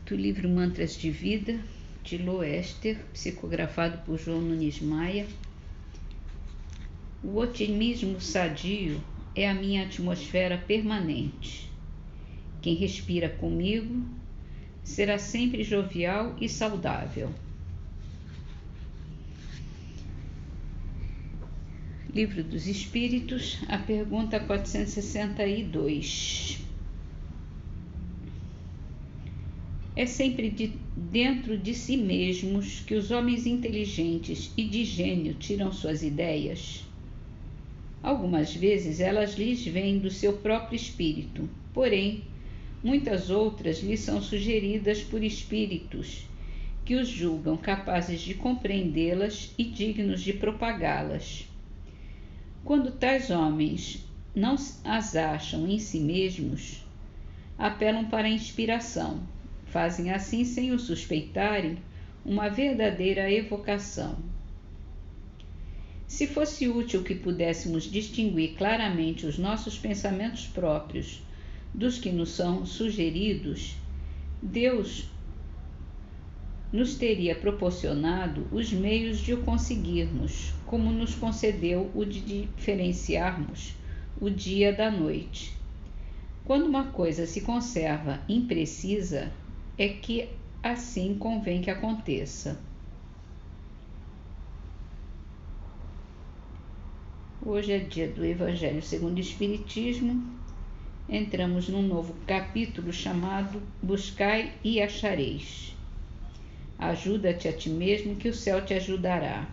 Do livro Mantras de Vida, de Loester, psicografado por João Nunes Maia. O otimismo sadio é a minha atmosfera permanente. Quem respira comigo será sempre jovial e saudável. Livro dos Espíritos, a pergunta 462. É sempre dentro de si mesmos que os homens inteligentes e de gênio tiram suas ideias. Algumas vezes elas lhes vêm do seu próprio espírito, porém, muitas outras lhes são sugeridas por espíritos que os julgam capazes de compreendê-las e dignos de propagá-las. Quando tais homens não as acham em si mesmos, apelam para a inspiração. Fazem assim, sem o suspeitarem, uma verdadeira evocação. Se fosse útil que pudéssemos distinguir claramente os nossos pensamentos próprios dos que nos são sugeridos, Deus nos teria proporcionado os meios de o conseguirmos, como nos concedeu o de diferenciarmos o dia da noite. Quando uma coisa se conserva imprecisa, é que assim convém que aconteça. Hoje é dia do Evangelho segundo o Espiritismo. Entramos num novo capítulo chamado Buscai e achareis. Ajuda-te a ti mesmo, que o céu te ajudará.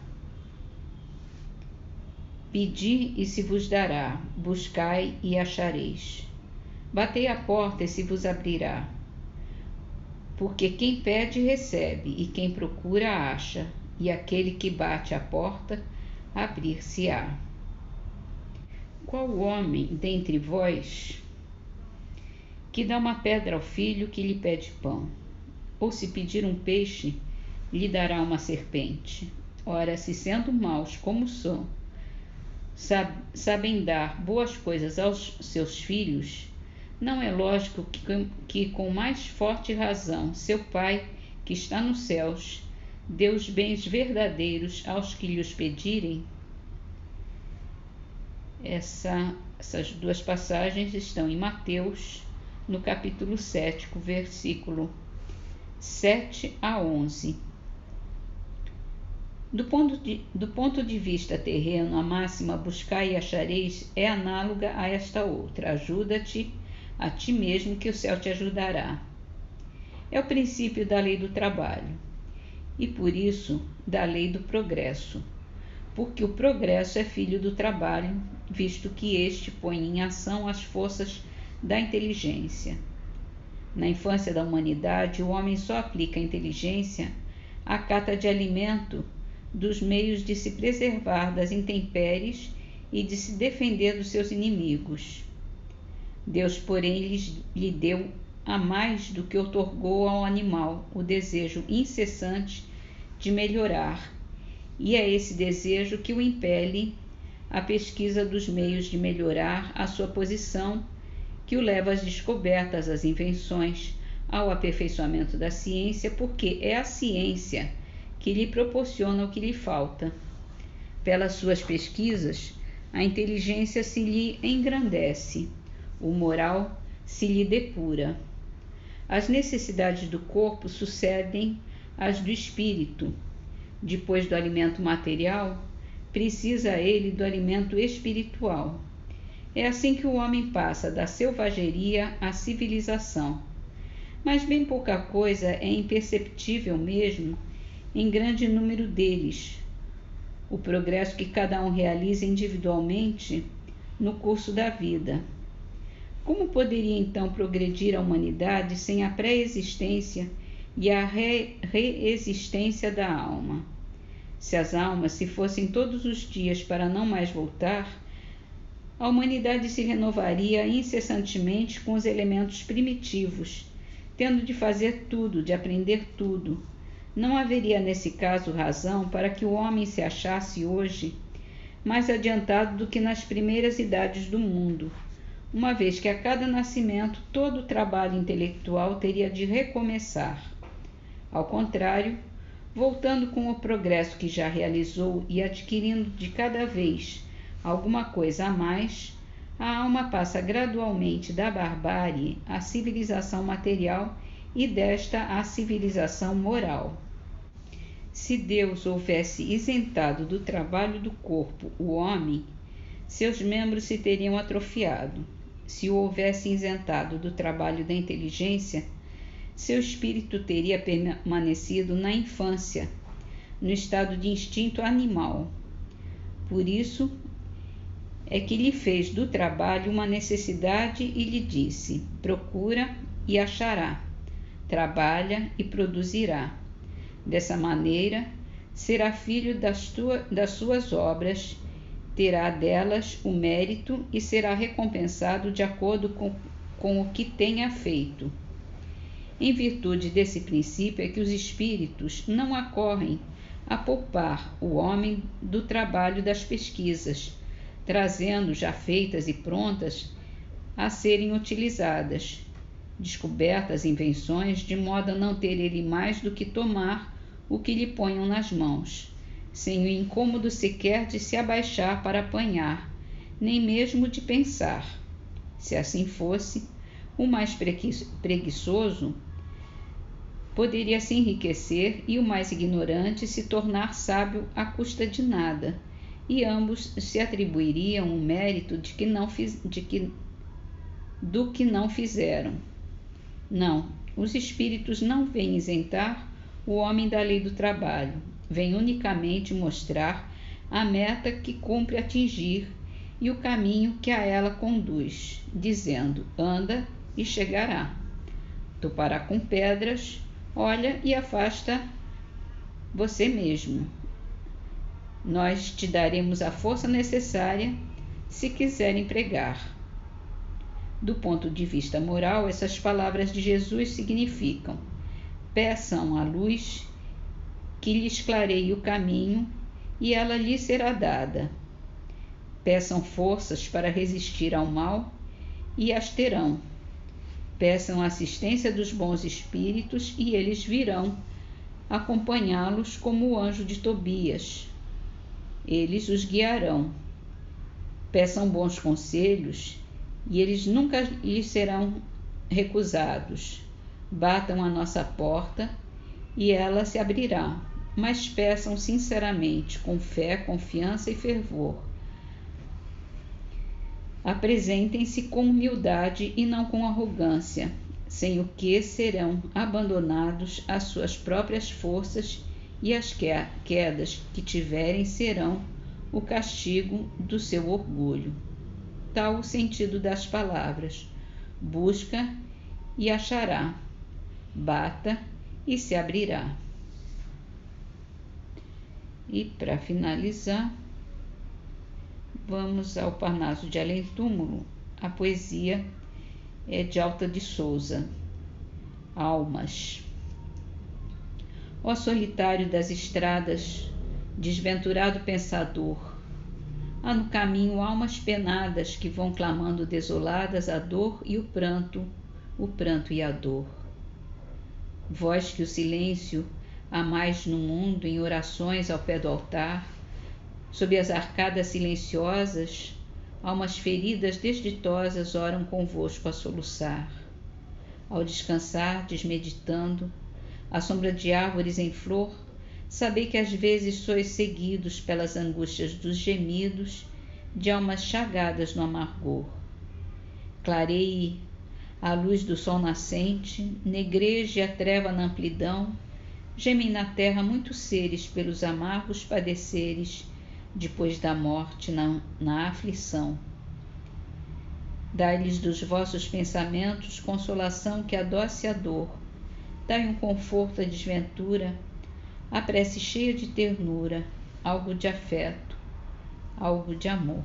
Pedi e se vos dará, buscai e achareis. Batei à porta e se vos abrirá. Porque quem pede, recebe, e quem procura, acha, e aquele que bate à porta, abrir-se-á. Qual homem dentre vós que dá uma pedra ao filho que lhe pede pão? Ou se pedir um peixe, lhe dará uma serpente? Ora, se sendo maus como são, sabem dar boas coisas aos seus filhos, não é lógico que com mais forte razão seu Pai, que está nos céus, dê os bens verdadeiros aos que lhes pedirem? Essas duas passagens estão em Mateus, no capítulo 7, versículo 7 a 11. Do ponto de vista terreno, a máxima buscai e achareis é análoga a esta outra: ajuda-te a ti mesmo, que o céu te ajudará. É o princípio da lei do trabalho e, por isso, da lei do progresso, porque o progresso é filho do trabalho, visto que este põe em ação as forças da inteligência. Na infância da humanidade, o homem só aplica a inteligência à cata de alimento dos meios de se preservar das intempéries e de se defender dos seus inimigos. Deus, porém, lhe deu a mais do que outorgou ao animal, o desejo incessante de melhorar, e é esse desejo que o impele à pesquisa dos meios de melhorar a sua posição, que o leva às descobertas, às invenções, ao aperfeiçoamento da ciência, porque é a ciência que lhe proporciona o que lhe falta. Pelas suas pesquisas, a inteligência se lhe engrandece, o moral se lhe depura. As necessidades do corpo sucedem às do espírito. Depois do alimento material, precisa ele do alimento espiritual. É assim que o homem passa da selvageria à civilização. Mas bem pouca coisa é imperceptível mesmo em grande número deles. O progresso que cada um realiza individualmente no curso da vida. Como poderia então progredir a humanidade sem a pré-existência e a reexistência da alma? Se as almas se fossem todos os dias para não mais voltar, a humanidade se renovaria incessantemente com os elementos primitivos, tendo de fazer tudo, de aprender tudo. Não haveria nesse caso razão para que o homem se achasse hoje mais adiantado do que nas primeiras idades do mundo, uma vez que a cada nascimento todo o trabalho intelectual teria de recomeçar. Ao contrário, voltando com o progresso que já realizou e adquirindo de cada vez alguma coisa a mais, a alma passa gradualmente da barbárie à civilização material e desta à civilização moral. Se Deus houvesse isentado do trabalho do corpo o homem, seus membros se teriam atrofiado. Se o houvesse isentado do trabalho da inteligência, seu espírito teria permanecido na infância, no estado de instinto animal. Por isso é que lhe fez do trabalho uma necessidade e lhe disse: procura e achará, trabalha e produzirá. Dessa maneira, será filho das suas obras, terá delas o mérito e será recompensado de acordo com o que tenha feito. Em virtude desse princípio é que os espíritos não acorrem a poupar o homem do trabalho das pesquisas, trazendo já feitas e prontas a serem utilizadas, descobertas invenções, de modo a não ter ele mais do que tomar o que lhe ponham nas mãos, sem o incômodo sequer de se abaixar para apanhar, nem mesmo de pensar. Se assim fosse, o mais preguiçoso poderia se enriquecer e o mais ignorante se tornar sábio à custa de nada, e ambos se atribuiriam o mérito do que não fizeram. Não, os espíritos não vêm isentar o homem da lei do trabalho, vêm unicamente mostrar a meta que cumpre atingir e o caminho que a ela conduz, dizendo: anda e chegará. Topará com pedras, olha e afasta você mesmo. Nós te daremos a força necessária se quiser empregar. Do ponto de vista moral, essas palavras de Jesus significam: peçam a luz que lhes clareie o caminho e ela lhes será dada. Peçam forças para resistir ao mal e as terão. Peçam a assistência dos bons espíritos e eles virão acompanhá-los como o anjo de Tobias. Eles os guiarão. Peçam bons conselhos e eles nunca lhes serão recusados. Batam à nossa porta e ela se abrirá, mas peçam sinceramente, com fé, confiança e fervor. Apresentem-se com humildade e não com arrogância, sem o que serão abandonados às suas próprias forças e as quedas que tiverem serão o castigo do seu orgulho. Tal o sentido das palavras: busca e achará, bata e se abrirá. E para finalizar, vamos ao Parnaso de Além Túmulo. A poesia é de Alta de Souza. Almas. Ó solitário das estradas, desventurado pensador, há no caminho almas penadas que vão clamando desoladas a dor e o pranto e a dor. Vós que o silêncio amais no mundo em orações ao pé do altar, sob as arcadas silenciosas, almas feridas desditosas oram convosco a soluçar. Ao descansar, desmeditando, à sombra de árvores em flor, sabei que às vezes sois seguidos pelas angústias dos gemidos de almas chagadas no amargor. Clareie a luz do sol nascente, negreje a treva na amplidão, gemem na terra muitos seres pelos amargos padeceres depois da morte na aflição. Dai-lhes dos vossos pensamentos consolação que adoce a dor, dai um conforto à desventura, a prece cheia de ternura, algo de afeto, algo de amor.